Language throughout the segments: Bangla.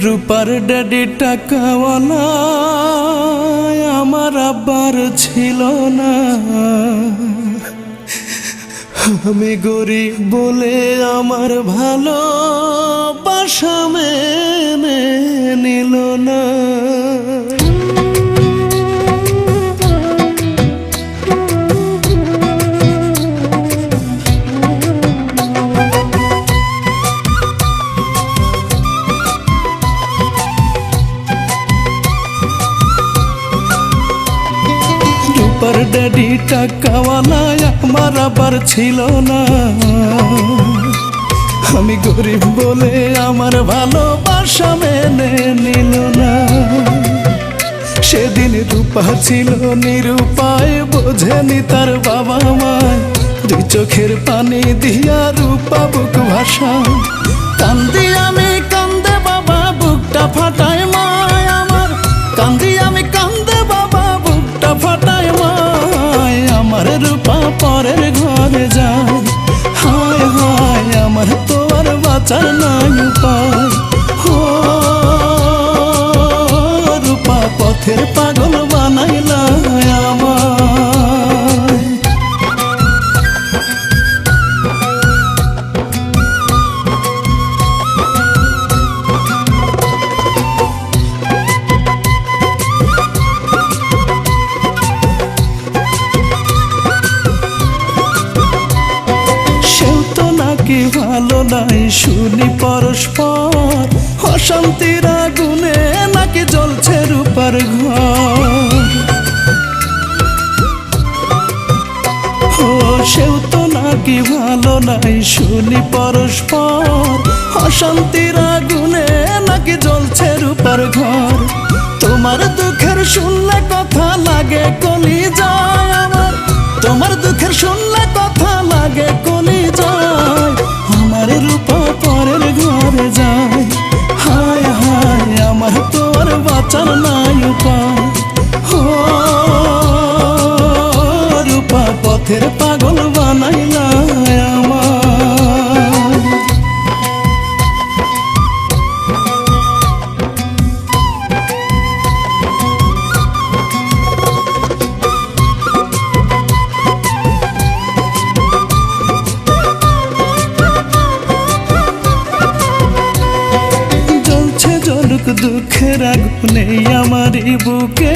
রূপার ড্যাডি টাকাওয়ালা আমার আব্বার ছিল না। আমি গরিব বলে আমার ভালোবাসা মেনে নিল না। রূপার ড্যাডি টাকাওয়ালা আমার আবার ছিল না। আমি গরিব বলে আমার ভালোবাসা মেনে নিল না। সেদিন রূপা ছিল নিরুপায়, বোঝেনি তার বাবা মায়। দুই চোখের পানি দিয়া রূপা বুক ভাসায়। কান্দি আমি কান্দে বাবা বুকটা ফাটায় মায় আমার। কান্দি আমি কান্দে বাবা বুকটা ফাটায় মায়। আমার রূপা পরের ঘরে যায়। হায় হায় আমার তো আর বাঁচার নাই উপায়। ও রূপা পথের পাগল বানাইলা আমায়। কি ভালো নাই শুনি পরস্পর, অশান্তির আগুনে নাকি জ্বলছে রূপার ঘর। ও সেও তো নাকি ভালো নাই শুনি পরস্পর, অশান্তির আগুনে নাকি জ্বলছে রূপার ঘর। তোমার দুঃখের শুনলে কথা লাগে কলি যায় আমার। তোমার দুঃখের শুনলে কথা লাগে কলি যায়। আমার রূপা পরের ঘরে যায়। হায় হায় আমার তো আর বাঁচার নাই উপায়। ও রূপা পথের পাগল বানাইলা আমায়। দুঃখের আগুনে আমারই বুকে,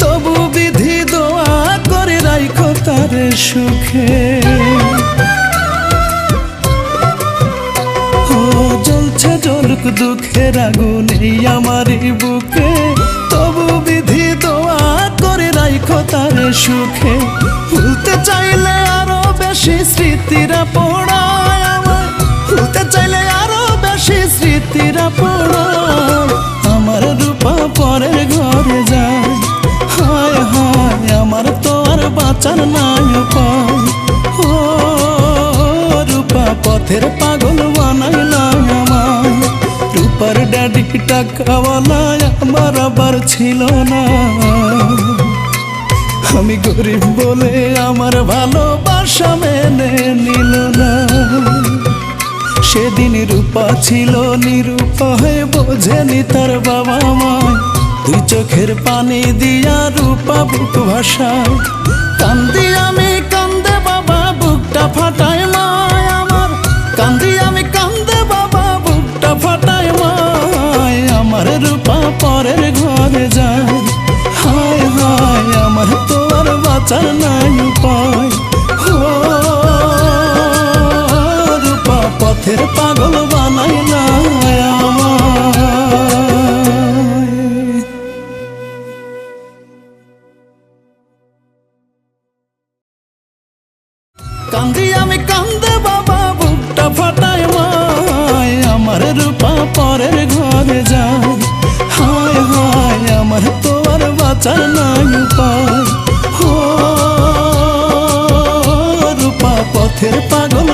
তবু বিধি দোয়া করে রাখো তার সুখে। ও জ্বলছে জ্বলুক দুঃখের আগুনে আমারই বুকে, তবু বিধি দোয়া করে রাখো তার সুখে। ভুলতে চাইলে আরো বেশি স্মৃতিরা পড়ায় আমার। ভুলতে চাইলে আরো বেশি স্মৃতিরা পড়ায়। আমার রূপা পরের ঘরে যায়। হায় হায় আমার তো আর বাঁচার নাই উপায়। ও রূপা পথের পাগল বানাইলা আমায়। রূপার ড্যাডি টাকাওয়ালা আমার আবার ছিল না। আমি গরিব বলে আমার ভালোবাসা মেনে নিল না। সেদিন রূপা ছিল নিরুপায়, বোঝেনি তার বাবা মায়। দুই চোখের পানি দিয়া রূপা বুক ভাসায়। কান্দি আমি কান্দে বাবা বুকটা ফাটায় মায় আমার। কান্দি আমি কান্দে বাবা বুকটা ফাটায় মায়। আমার রূপা পরের ঘরে যায়। হায় হায় আমার তো আর বাঁচার নাই উপায়। পথের পাগল বানাইলা আমায়। কান্দি আমি কান্দে বাবা বুকটা ফাটায় মায়। আমার রূপা পরের ঘরে যায়। হায় হায় আমার তো আর বাঁচার নাই উপায়। ও রূপা পথের পাগল